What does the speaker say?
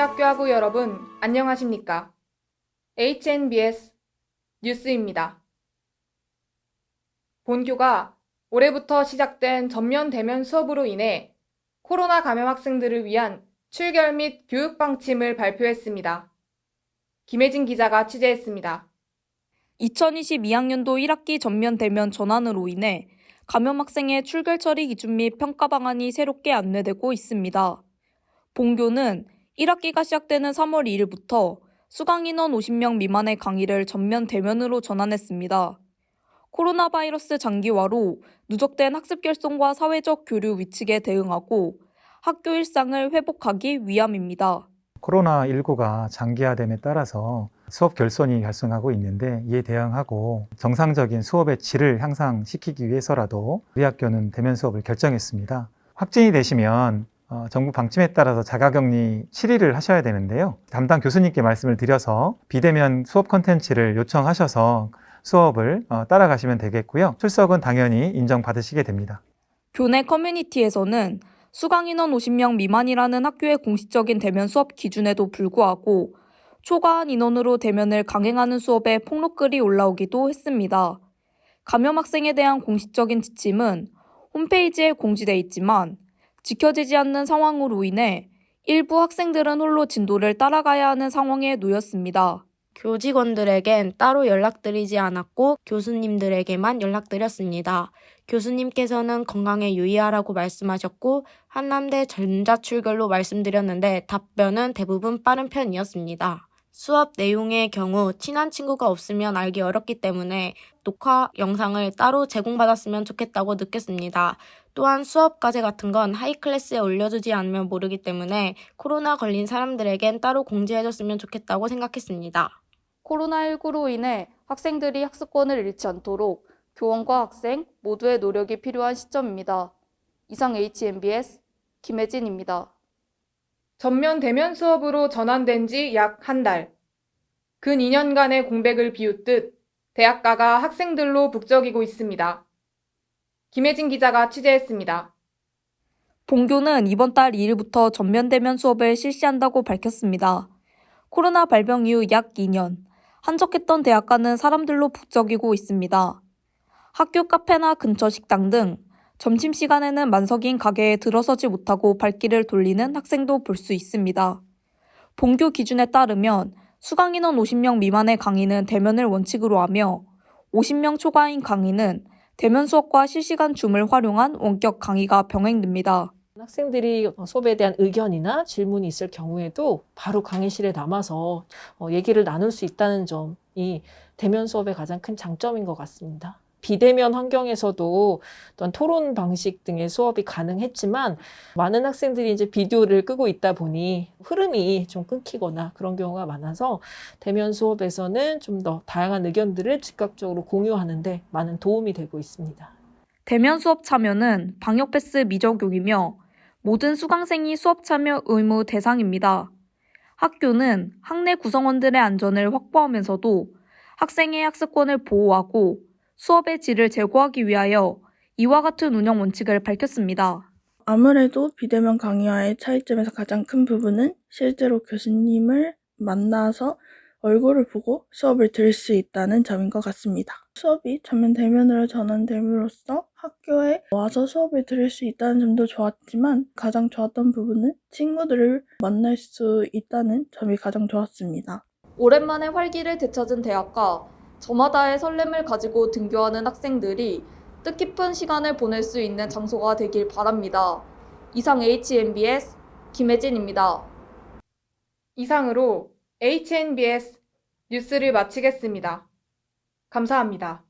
대학교 학우 여러분, 안녕하십니까? HNBS 뉴스입니다. 본교가 올해부터 시작된 전면 대면 수업으로 인해 코로나 감염 학생들을 위한 출결 및 교육 방침을 발표했습니다. 김혜진 기자가 취재했습니다. 2022학년도 1학기 전면 대면 전환으로 인해 감염 학생의 출결 처리 기준 및 평가 방안이 새롭게 안내되고 있습니다. 본교는 1학기가 시작되는 3월 2일부터 수강 인원 50명 미만의 강의를 전면 대면으로 전환했습니다. 코로나 바이러스 장기화로 누적된 학습 결손과 사회적 교류 위축에 대응하고 학교 일상을 회복하기 위함입니다. 코로나19가 장기화됨에 따라서 수업 결손이 발생하고 있는데 이에 대응하고 정상적인 수업의 질을 향상시키기 위해서라도 우리 학교는 대면 수업을 결정했습니다. 확진이 되시면 정부 방침에 따라서 자가격리 7일을 하셔야 되는데요. 담당 교수님께 말씀을 드려서 비대면 수업 콘텐츠를 요청하셔서 수업을 따라가시면 되겠고요. 출석은 당연히 인정받으시게 됩니다. 교내 커뮤니티에서는 수강 인원 50명 미만이라는 학교의 공식적인 대면 수업 기준에도 불구하고 초과한 인원으로 대면을 강행하는 수업에 폭로글이 올라오기도 했습니다. 감염 학생에 대한 공식적인 지침은 홈페이지에 공지돼 있지만 지켜지지 않는 상황으로 인해 일부 학생들은 홀로 진도를 따라가야 하는 상황에 놓였습니다. 교직원들에겐 따로 연락드리지 않았고 교수님들에게만 연락드렸습니다. 교수님께서는 건강에 유의하라고 말씀하셨고 한남대 전자출결로 말씀드렸는데 답변은 대부분 빠른 편이었습니다. 수업 내용의 경우 친한 친구가 없으면 알기 어렵기 때문에 녹화 영상을 따로 제공받았으면 좋겠다고 느꼈습니다. 또한 수업 과제 같은 건 하이클래스에 올려주지 않으면 모르기 때문에 코로나 걸린 사람들에겐 따로 공지해줬으면 좋겠다고 생각했습니다. 코로나19로 인해 학생들이 학습권을 잃지 않도록 교원과 학생 모두의 노력이 필요한 시점입니다. 이상 HNBS 김혜진입니다. 전면 대면 수업으로 전환된 지 약 한 달. 근 2년간의 공백을 비웃듯 대학가가 학생들로 북적이고 있습니다. 김혜진 기자가 취재했습니다. 본교는 이번 달 2일부터 전면 대면 수업을 실시한다고 밝혔습니다. 코로나 발병 이후 약 2년, 한적했던 대학가는 사람들로 북적이고 있습니다. 학교 카페나 근처 식당 등 점심시간에는 만석인 가게에 들어서지 못하고 발길을 돌리는 학생도 볼 수 있습니다. 본교 기준에 따르면 수강 인원 50명 미만의 강의는 대면을 원칙으로 하며 50명 초과인 강의는 대면 수업과 실시간 줌을 활용한 원격 강의가 병행됩니다. 학생들이 수업에 대한 의견이나 질문이 있을 경우에도 바로 강의실에 남아서 얘기를 나눌 수 있다는 점이 대면 수업의 가장 큰 장점인 것 같습니다. 비대면 환경에서도 어떤 토론 방식 등의 수업이 가능했지만 많은 학생들이 이제 비디오를 끄고 있다 보니 흐름이 좀 끊기거나 그런 경우가 많아서 대면 수업에서는 좀 더 다양한 의견들을 즉각적으로 공유하는 데 많은 도움이 되고 있습니다. 대면 수업 참여는 방역 패스 미적용이며 모든 수강생이 수업 참여 의무 대상입니다. 학교는 학내 구성원들의 안전을 확보하면서도 학생의 학습권을 보호하고 수업의 질을 제고하기 위하여 이와 같은 운영 원칙을 밝혔습니다. 아무래도 비대면 강의와의 차이점에서 가장 큰 부분은 실제로 교수님을 만나서 얼굴을 보고 수업을 들을 수 있다는 점인 것 같습니다. 수업이 전면 대면으로 전환됨으로써 학교에 와서 수업을 들을 수 있다는 점도 좋았지만 가장 좋았던 부분은 친구들을 만날 수 있다는 점이 가장 좋았습니다. 오랜만에 활기를 되찾은 대학과 저마다의 설렘을 가지고 등교하는 학생들이 뜻깊은 시간을 보낼 수 있는 장소가 되길 바랍니다. 이상 HNBS 김혜진입니다. 이상으로 HNBS 뉴스를 마치겠습니다. 감사합니다.